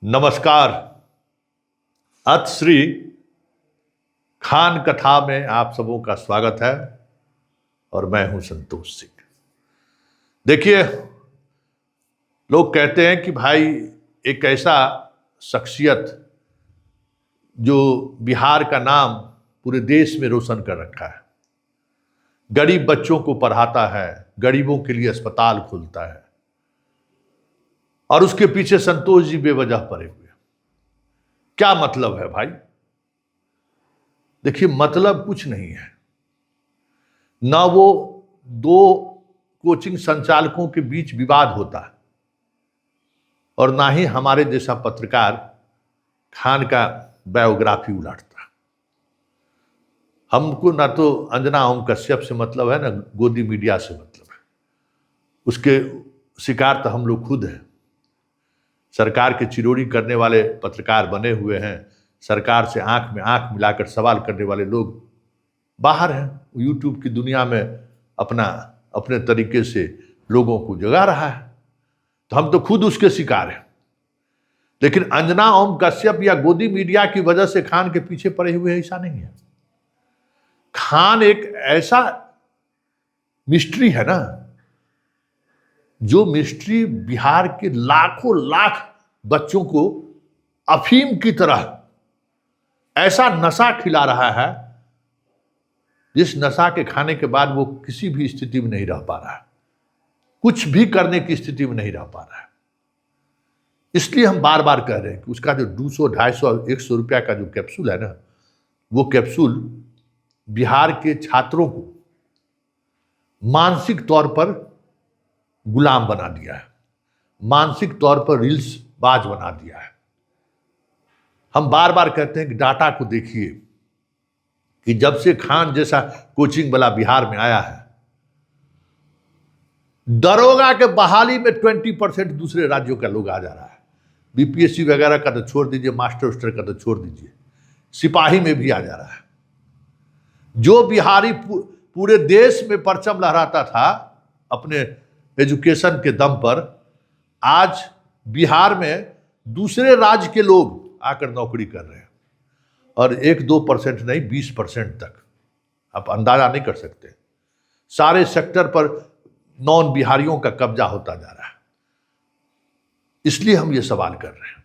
नमस्कार। अतश्री खान कथा में आप सबों का स्वागत है और मैं हूं संतोष सिंह। देखिए, लोग कहते हैं कि भाई एक ऐसा शख्सियत जो बिहार का नाम पूरे देश में रोशन कर रखा है, गरीब बच्चों को पढ़ाता है, गरीबों के लिए अस्पताल खोलता है, और उसके पीछे संतोष जी बेवजह पड़े हुए। क्या मतलब है भाई? देखिए, मतलब कुछ नहीं है। ना वो दो कोचिंग संचालकों के बीच विवाद होता है और ना ही हमारे जैसा पत्रकार खान का बायोग्राफी उलाटता है। हमको ना तो अंजना ओम कश्यप से मतलब है, ना गोदी मीडिया से मतलब है। उसके शिकार तो हम लोग खुद हैं। सरकार के चिरोड़ी करने वाले पत्रकार बने हुए हैं। सरकार से आंख में आंख मिलाकर सवाल करने वाले लोग बाहर हैं। यूट्यूब की दुनिया में अपने तरीके से लोगों को जगा रहा है, तो हम तो खुद उसके शिकार हैं। लेकिन अंजना ओम कश्यप या गोदी मीडिया की वजह से खान के पीछे पड़े हुए हैं, ऐसा नहीं है। खान एक ऐसा मिस्ट्री है ना, जो मिस्ट्री बिहार के लाखों लाख बच्चों को अफीम की तरह ऐसा नशा खिला रहा है, जिस नशा के खाने के बाद वो किसी भी स्थिति में नहीं रह पा रहा है, कुछ भी करने की स्थिति में नहीं रह पा रहा है। इसलिए हम बार बार कह रहे हैं कि उसका जो 200, 250, 100 रुपया का जो कैप्सूल है ना, वो कैप्सूल बिहार के छात्रों को मानसिक तौर पर गुलाम बना दिया है, मानसिक तौर पर रील्स बाज बना दिया है। हम बार बार कहते हैं कि डाटा को देखिए कि जब से खान जैसा कोचिंग वाला बिहार में आया है, दरोगा के बहाली में 20% दूसरे राज्यों का लोग आ जा रहा है। बीपीएससी वगैरह का तो छोड़ दीजिए, मास्टर उस्टर का तो छोड़ दीजिए, सिपाही में भी आ जा रहा है। जो बिहारी पूरे देश में परचम लहराता था अपने एजुकेशन के दम पर, आज बिहार में दूसरे राज्य के लोग आकर नौकरी कर रहे हैं। और 1-2% नहीं, 20% तक आप अंदाजा नहीं कर सकते। सारे सेक्टर पर नॉन बिहारियों का कब्जा होता जा रहा है। इसलिए हम ये सवाल कर रहे हैं,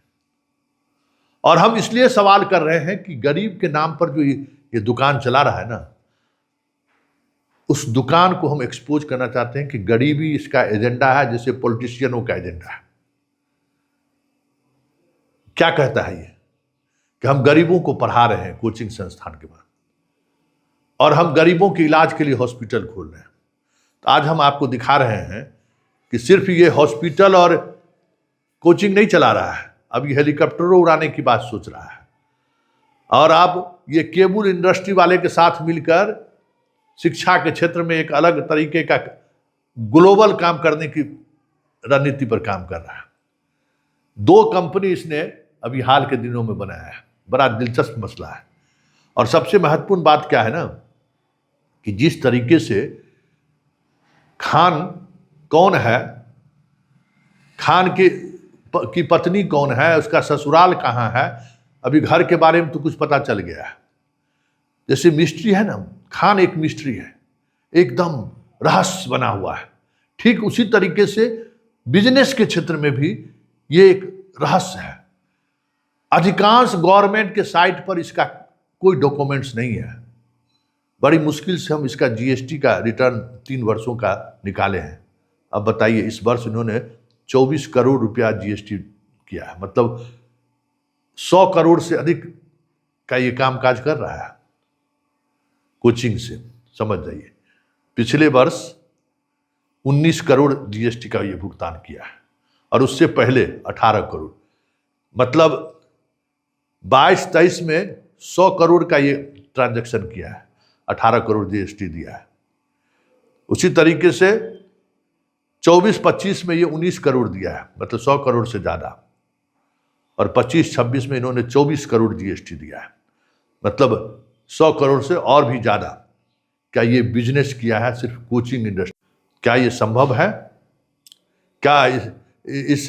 और हम इसलिए सवाल कर रहे हैं कि गरीब के नाम पर जो ये दुकान चला रहा है ना, उस दुकान को हम एक्सपोज करना चाहते हैं कि गरीबी इसका एजेंडा है, जैसे पॉलिटिशियनों का एजेंडा है। क्या कहता है ये कि हम गरीबों को पढ़ा रहे हैं कोचिंग संस्थान के बाद, और हम गरीबों के इलाज के लिए हॉस्पिटल खोल रहे हैं। तो आज हम आपको दिखा रहे हैं कि सिर्फ ये हॉस्पिटल और कोचिंग नहीं चला रहा है, अब ये हेलीकॉप्टरों उड़ाने की बात सोच रहा है, और अब ये केबल इंडस्ट्री वाले के साथ मिलकर शिक्षा के क्षेत्र में एक अलग तरीके का ग्लोबल काम करने की रणनीति पर काम कर रहा है। 2 कंपनी इसने अभी हाल के दिनों में बनाया है। बड़ा दिलचस्प मसला है। और सबसे महत्वपूर्ण बात क्या है ना, कि जिस तरीके से खान कौन है, खान की पत्नी कौन है, उसका ससुराल कहाँ है, अभी घर के बारे में तो कुछ पता चल गया है। जैसे मिस्ट्री है ना, खान एक मिस्ट्री है, एकदम रहस्य बना हुआ है। ठीक उसी तरीके से बिजनेस के क्षेत्र में भी ये एक रहस्य है। अधिकांश गवर्नमेंट के साइट पर इसका कोई डॉक्यूमेंट्स नहीं है। बड़ी मुश्किल से हम इसका जीएसटी का रिटर्न 3 वर्षों का निकाले हैं। अब बताइए, इस वर्ष इन्होंने 24 करोड़ रुपया जीएसटी किया है, मतलब 100 करोड़ से अधिक का ये कामकाज कर रहा है कोचिंग से। समझ जाइए, पिछले वर्ष 19 करोड़ जीएसटी का ये भुगतान किया है, और उससे पहले 18 करोड़, मतलब 22-23 में 100 करोड़ का ये ट्रांजैक्शन किया है, 18 करोड़ जीएसटी दिया है। उसी तरीके से 24-25 में ये 19 करोड़ दिया है, मतलब 100 करोड़ से ज़्यादा, और 25-26 में इन्होंने 24 करोड़ जीएसटी दिया है, मतलब 100 करोड़ से और भी ज़्यादा क्या ये बिजनेस किया है सिर्फ कोचिंग इंडस्ट्री। क्या ये संभव है? क्या इस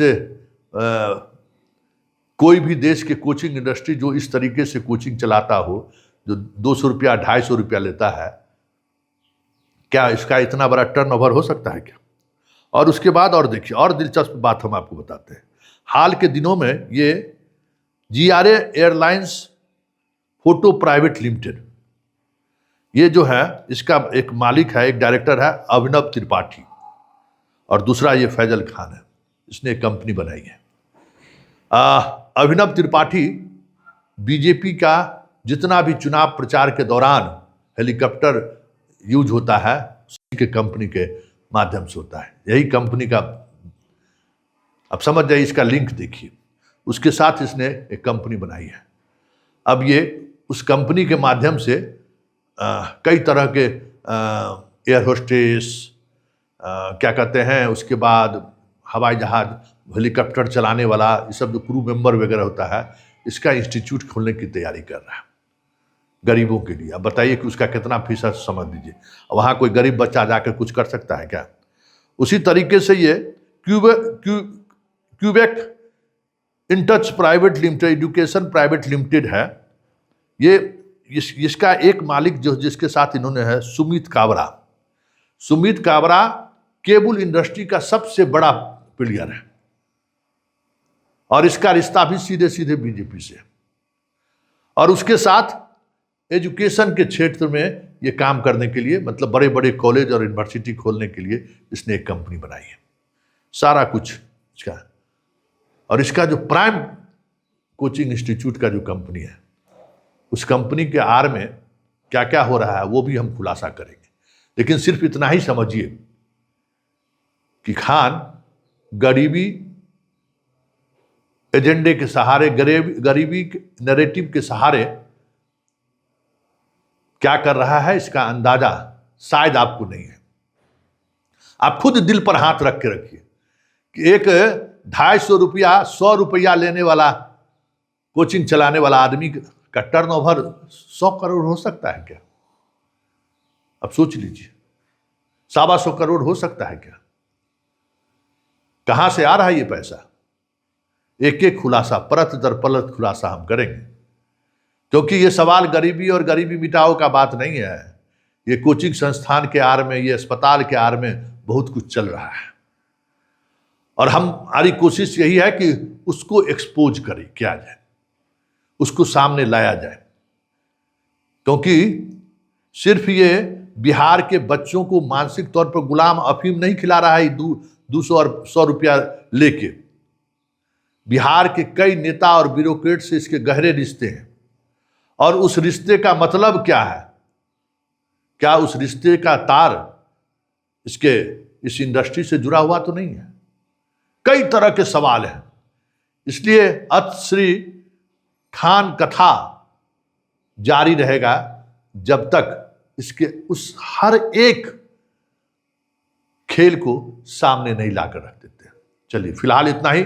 कोई भी देश के कोचिंग इंडस्ट्री जो इस तरीके से कोचिंग चलाता हो, जो 200 रुपया 250 रुपया लेता है, क्या इसका इतना बड़ा टर्नओवर हो सकता है क्या? और उसके बाद और देखिए, और दिलचस्प बात हम आपको बताते हैं। हाल के दिनों में ये GRA airlines photo private limited, ये जो है इसका एक मालिक है, एक डायरेक्टर है अभिनव त्रिपाठी, और दूसरा ये फैजल खान है, इसने एक कंपनी बनाई है। अभिनव त्रिपाठी बीजेपी का जितना भी चुनाव प्रचार के दौरान हेलीकॉप्टर यूज होता है, उसी के कंपनी के माध्यम से होता है। यही कंपनी का, अब समझ जाइए, इसका लिंक देखिए, उसके साथ इसने एक कंपनी बनाई है। अब ये उस कंपनी के माध्यम से कई तरह के एयर होस्टेस, क्या कहते हैं, उसके बाद हवाई जहाज, हेलीकॉप्टर चलाने वाला, ये सब जो क्रू मेंबर वगैरह होता है, इसका इंस्टीट्यूट खोलने की तैयारी कर रहा है गरीबों के लिए। अब बताइए कि उसका कितना फीसद समझ लीजिए, वहाँ कोई गरीब बच्चा जाकर कुछ कर सकता है क्या? उसी तरीके से ये Quebec in touch private limited, education private limited है। ये इसका एक मालिक जो, जिसके साथ इन्होंने है, सुमित काबरा। सुमित काबरा केबल इंडस्ट्री का सबसे बड़ा प्लेयर है, और इसका रिश्ता भी सीधे सीधे बीजेपी से। और उसके साथ एजुकेशन के क्षेत्र में ये काम करने के लिए, मतलब बड़े बड़े कॉलेज और यूनिवर्सिटी खोलने के लिए इसने एक कंपनी बनाई है, सारा कुछ इसका। और इसका जो प्राइम कोचिंग इंस्टीट्यूट का जो कंपनी है, उस कंपनी के आड़ में क्या क्या हो रहा है वो भी हम खुलासा करेंगे। लेकिन सिर्फ इतना ही समझिए कि खान गरीबी एजेंडे के सहारे, गरीबी नैरेटिव के सहारे क्या कर रहा है, इसका अंदाजा शायद आपको नहीं है। आप खुद दिल पर हाथ रख के रखिए कि एक 250 रुपया 100 रुपया लेने वाला कोचिंग चलाने वाला आदमी का टर्नओवर 100 करोड़ हो सकता है क्या? अब सोच लीजिए, 125 करोड़ हो सकता है क्या? कहां से आ रहा है ये पैसा? एक एक खुलासा, परत दर परत खुलासा हम करेंगे, क्योंकि ये सवाल गरीबी और गरीबी मिटाओ का बात नहीं है। ये कोचिंग संस्थान के आड़ में, ये अस्पताल के आड़ में बहुत कुछ चल रहा है, और हमारी कोशिश यही है कि उसको एक्सपोज किया जाए, उसको सामने लाया जाए। क्योंकि सिर्फ ये बिहार के बच्चों को मानसिक तौर पर गुलाम अफीम नहीं खिला रहा है 200 और 100 रुपया लेके। बिहार के कई नेता और ब्यूरोक्रेट से इसके गहरे रिश्ते हैं, और उस रिश्ते का मतलब क्या है? क्या उस रिश्ते का तार इस इंडस्ट्री से जुड़ा हुआ तो नहीं है? कई तरह के सवाल हैं। इसलिए श्री खान कथा जारी रहेगा जब तक इसके उस हर एक खेल को सामने नहीं लाकर रख देते। चलिए फिलहाल इतना ही,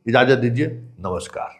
इजाजत दीजिए, नमस्कार।